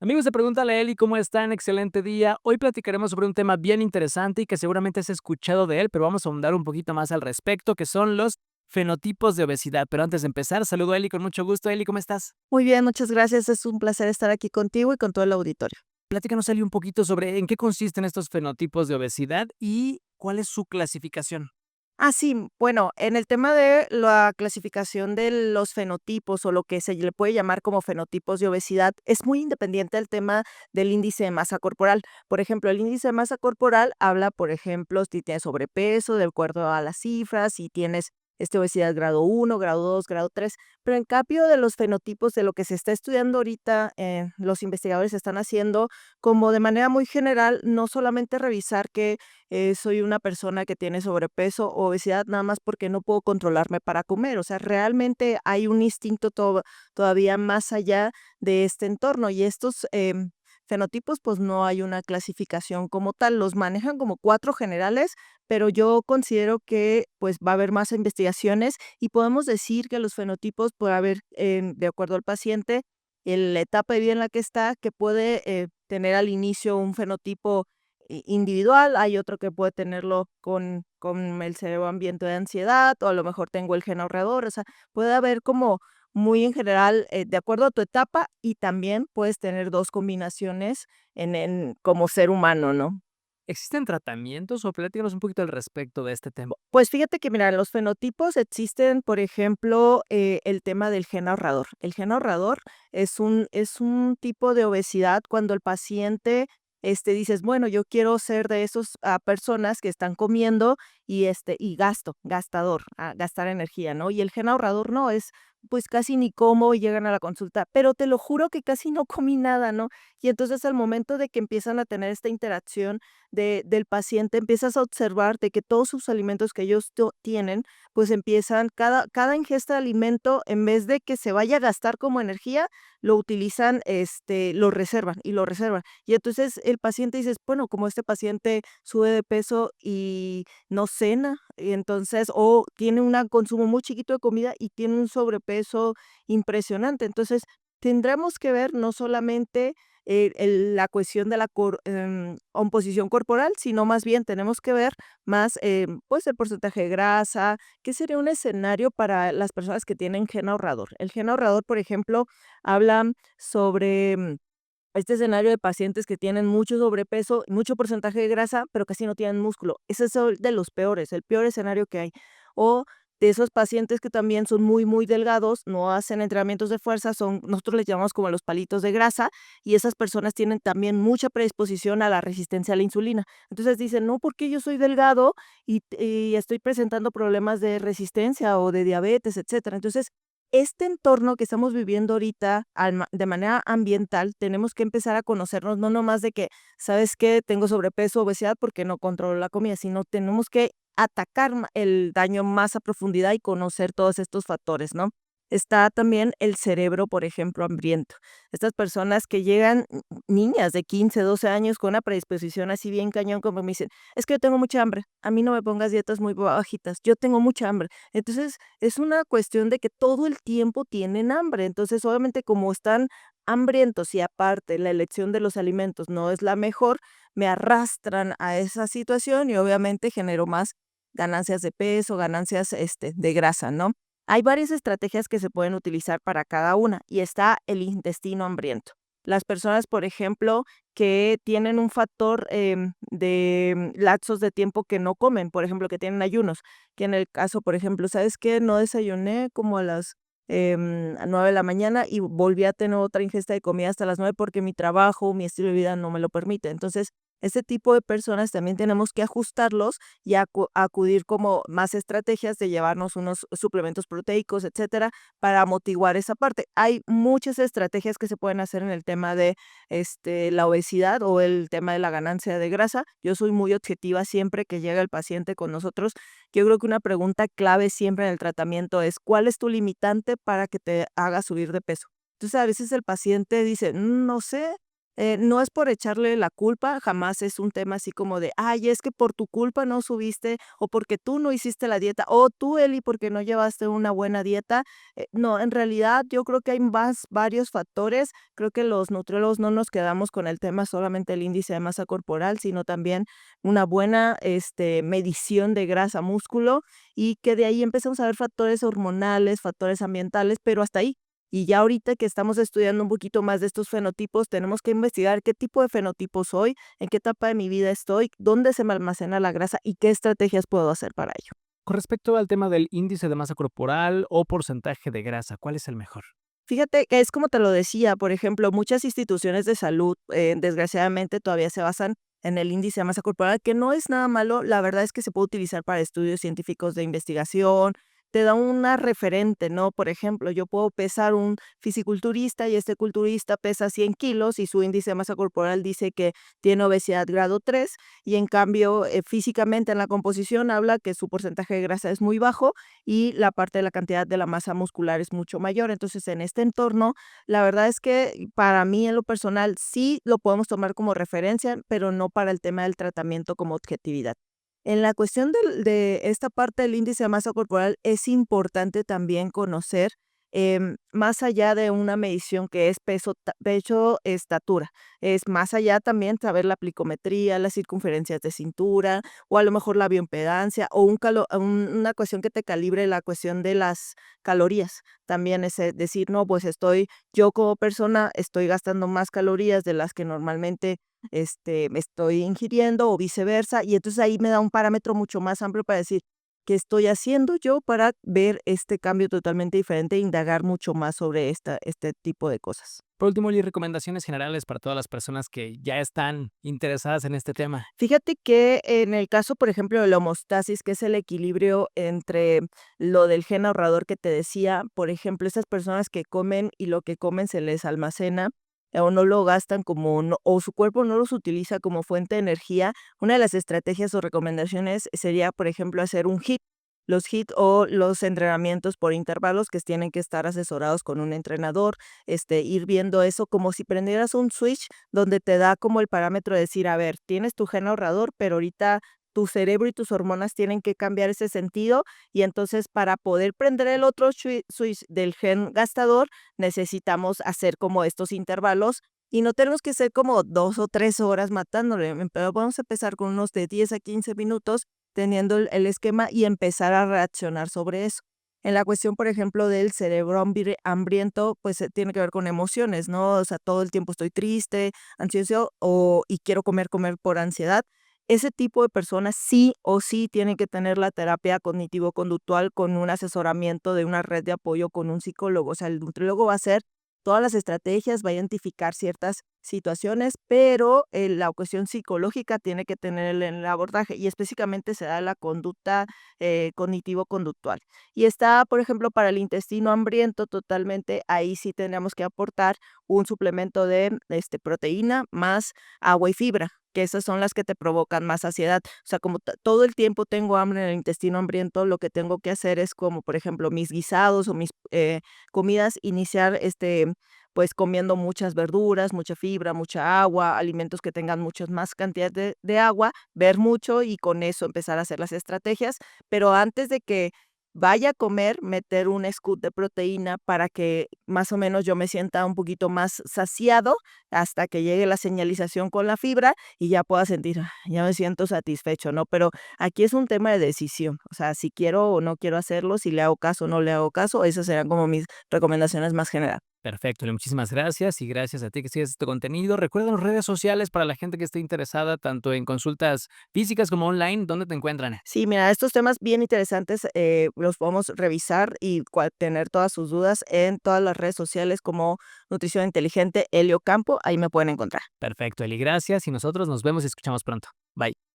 Amigos de Pregúntale a Eli, ¿cómo están? Excelente día. Hoy platicaremos sobre un tema bien interesante y que seguramente has escuchado de él, pero vamos a ahondar un poquito más al respecto, que son los fenotipos de obesidad. Pero antes de empezar, saludo a Eli con mucho gusto. Eli, ¿cómo estás? Muy bien, muchas gracias. Es un placer estar aquí contigo y con todo el auditorio. Platícanos, Eli, un poquito sobre en qué consisten estos fenotipos de obesidad y cuál es su clasificación. Sí, bueno, en el tema de la clasificación de los fenotipos o lo que se le puede llamar como fenotipos de obesidad, es muy independiente del tema del índice de masa corporal. Por ejemplo, el índice de masa corporal habla, por ejemplo, si tienes sobrepeso, de acuerdo a las cifras, si tienes obesidad grado 1, grado 2, grado 3. Pero en cambio de los fenotipos, de lo que se está estudiando ahorita, los investigadores están haciendo como de manera muy general, no solamente revisar que soy una persona que tiene sobrepeso o obesidad nada más porque no puedo controlarme para comer. O sea, realmente hay un instinto todavía más allá de este entorno y estos fenotipos, pues no hay una clasificación como tal. Los manejan como cuatro generales, pero yo considero que pues va a haber más investigaciones y podemos decir que los fenotipos puede haber, de acuerdo al paciente, en la etapa de vida en la que está, que puede tener al inicio un fenotipo individual, hay otro que puede tenerlo con el cerebro ambiente de ansiedad, o a lo mejor tengo el gen ahorrador, o sea, puede haber como muy en general, de acuerdo a tu etapa, y también puedes tener 2 combinaciones como ser humano, ¿no? ¿Existen tratamientos o platícanos un poquito al respecto de este tema? Pues fíjate que, mira, los fenotipos existen, por ejemplo, el tema del gen ahorrador. El gen ahorrador es un tipo de obesidad cuando el paciente, dices: "Bueno, yo quiero ser de esos, personas que están comiendo y gastador, gastar energía", ¿no? Y el gen ahorrador no, es, pues, casi ni como y llegan a la consulta, pero te lo juro que casi no comí nada, ¿no? Y entonces, al momento de que empiezan a tener esta interacción del paciente, empiezas a observar de que todos sus alimentos que ellos tienen, pues empiezan, cada ingesta de alimento, en vez de que se vaya a gastar como energía, lo utilizan, lo reservan y lo reservan. Y entonces el paciente dices, bueno, como este paciente sube de peso y no cena, y entonces, o tiene un consumo muy chiquito de comida y tiene un sobrepeso impresionante. Entonces, tendremos que ver no solamente la cuestión de la composición corporal, sino más bien tenemos que ver más, pues, el porcentaje de grasa, qué sería un escenario para las personas que tienen gen ahorrador. El gen ahorrador, por ejemplo, habla sobre este escenario de pacientes que tienen mucho sobrepeso, mucho porcentaje de grasa, pero casi no tienen músculo. Ese es el de los peores, el peor escenario que hay. O de esos pacientes que también son muy, muy delgados, no hacen entrenamientos de fuerza, nosotros les llamamos como los palitos de grasa, y esas personas tienen también mucha predisposición a la resistencia a la insulina. Entonces dicen, no, porque yo soy delgado y estoy presentando problemas de resistencia o de diabetes, etcétera. Entonces, este entorno que estamos viviendo ahorita de manera ambiental, tenemos que empezar a conocernos, no nomás de que, ¿sabes qué? Tengo sobrepeso, obesidad porque no controlo la comida, sino tenemos que atacar el daño más a profundidad y conocer todos estos factores, ¿no? Está también el cerebro, por ejemplo, hambriento. Estas personas que llegan, niñas de 15, 12 años con una predisposición así bien cañón, como me dicen, es que yo tengo mucha hambre, a mí no me pongas dietas muy bajitas, yo tengo mucha hambre. Entonces, es una cuestión de que todo el tiempo tienen hambre. Entonces, obviamente, como están hambrientos y aparte la elección de los alimentos no es la mejor, me arrastran a esa situación y obviamente genero más ganancias de peso, ganancias, de grasa, ¿no? Hay varias estrategias que se pueden utilizar para cada una y está el intestino hambriento. Las personas, por ejemplo, que tienen un factor de lapsos de tiempo que no comen, por ejemplo, que tienen ayunos, que en el caso, por ejemplo, ¿sabes qué? No desayuné como a las 9 de la mañana y volví a tener otra ingesta de comida hasta las 9 porque mi trabajo, mi estilo de vida no me lo permite. Entonces, este tipo de personas también tenemos que ajustarlos y acudir como más estrategias de llevarnos unos suplementos proteicos, etcétera, para amortiguar esa parte. Hay muchas estrategias que se pueden hacer en el tema de, la obesidad o el tema de la ganancia de grasa. Yo soy muy objetiva siempre que llega el paciente con nosotros. Yo creo que una pregunta clave siempre en el tratamiento es, ¿cuál es tu limitante para que te haga subir de peso? Entonces, a veces el paciente dice: No sé", No es por echarle la culpa, jamás es un tema así como de, ay, es que por tu culpa no subiste, o porque tú no hiciste la dieta, o tú, Eli, porque no llevaste una buena dieta. No, en realidad yo creo que hay varios factores. Creo que los nutriólogos no nos quedamos con el tema solamente el índice de masa corporal, sino también una buena medición de grasa, músculo, y que de ahí empezamos a ver factores hormonales, factores ambientales, pero hasta ahí. Y ya ahorita que estamos estudiando un poquito más de estos fenotipos, tenemos que investigar qué tipo de fenotipo soy, en qué etapa de mi vida estoy, dónde se me almacena la grasa y qué estrategias puedo hacer para ello. Con respecto al tema del índice de masa corporal o porcentaje de grasa, ¿cuál es el mejor? Fíjate que es como te lo decía, por ejemplo, muchas instituciones de salud, desgraciadamente todavía se basan en el índice de masa corporal, que no es nada malo, la verdad es que se puede utilizar para estudios científicos de investigación, te da una referente, ¿no? Por ejemplo, yo puedo pesar un fisiculturista y este culturista pesa 100 kilos y su índice de masa corporal dice que tiene obesidad grado 3 y en cambio físicamente en la composición habla que su porcentaje de grasa es muy bajo y la parte de la cantidad de la masa muscular es mucho mayor. Entonces, en este entorno, la verdad es que para mí en lo personal sí lo podemos tomar como referencia, pero no para el tema del tratamiento como objetividad. En la cuestión de esta parte del índice de masa corporal es importante también conocer, más allá de una medición que es peso, pecho, estatura, es más allá también saber la plicometría, las circunferencias de cintura, o a lo mejor la bioimpedancia, o una cuestión que te calibre la cuestión de las calorías. También es decir, no, pues yo como persona estoy gastando más calorías de las que normalmente me estoy ingiriendo o viceversa, y entonces ahí me da un parámetro mucho más amplio para decir, ¿qué estoy haciendo yo para ver este cambio totalmente diferente e indagar mucho más sobre este tipo de cosas? Por último, ¿y recomendaciones generales para todas las personas que ya están interesadas en este tema? Fíjate que en el caso, por ejemplo, de la homeostasis, que es el equilibrio entre lo del gen ahorrador que te decía, por ejemplo, esas personas que comen y lo que comen se les almacena o no lo gastan o su cuerpo no los utiliza como fuente de energía, una de las estrategias o recomendaciones sería, por ejemplo, hacer un HIIT. Los HIIT o los entrenamientos por intervalos que tienen que estar asesorados con un entrenador, ir viendo eso como si prendieras un switch donde te da como el parámetro de decir, a ver, tienes tu gen ahorrador, pero ahorita tu cerebro y tus hormonas tienen que cambiar ese sentido y entonces para poder prender el otro switch del gen gastador necesitamos hacer como estos intervalos y no tenemos que ser como 2 o 3 horas matándole, pero vamos a empezar con unos de 10 a 15 minutos teniendo el esquema y empezar a reaccionar sobre eso. En la cuestión, por ejemplo, del cerebro hambriento, pues, tiene que ver con emociones, ¿no? O sea, todo el tiempo estoy triste, ansioso y quiero comer, comer por ansiedad. Ese tipo de personas sí o sí tienen que tener la terapia cognitivo-conductual con un asesoramiento de una red de apoyo con un psicólogo. O sea, el nutriólogo va a hacer todas las estrategias, va a identificar ciertas situaciones, pero, la cuestión psicológica tiene que tener el abordaje y específicamente se da la conducta, cognitivo-conductual. Y está, por ejemplo, para el intestino hambriento totalmente, ahí sí tendríamos que aportar un suplemento de, proteína más agua y fibra, que esas son las que te provocan más saciedad. O sea, como todo el tiempo tengo hambre en el intestino hambriento, lo que tengo que hacer es como, por ejemplo, mis guisados o mis, comidas, iniciar, pues, comiendo muchas verduras, mucha fibra, mucha agua, alimentos que tengan muchas más cantidades de agua, ver mucho y con eso empezar a hacer las estrategias, pero antes de que vaya a comer, meter un scoop de proteína para que más o menos yo me sienta un poquito más saciado hasta que llegue la señalización con la fibra y ya pueda sentir, ya me siento satisfecho, ¿no? Pero aquí es un tema de decisión, o sea, si quiero o no quiero hacerlo, si le hago caso o no le hago caso, esas serán como mis recomendaciones más generales. Perfecto, muchísimas gracias y gracias a ti que sigues este contenido. Recuerda las redes sociales para la gente que esté interesada tanto en consultas físicas como online, ¿dónde te encuentran? Sí, mira, estos temas bien interesantes los podemos revisar y tener todas sus dudas en todas las redes sociales como Nutrición Inteligente, Helio Campo, ahí me pueden encontrar. Perfecto, Eli, gracias y nosotros nos vemos y escuchamos pronto. Bye.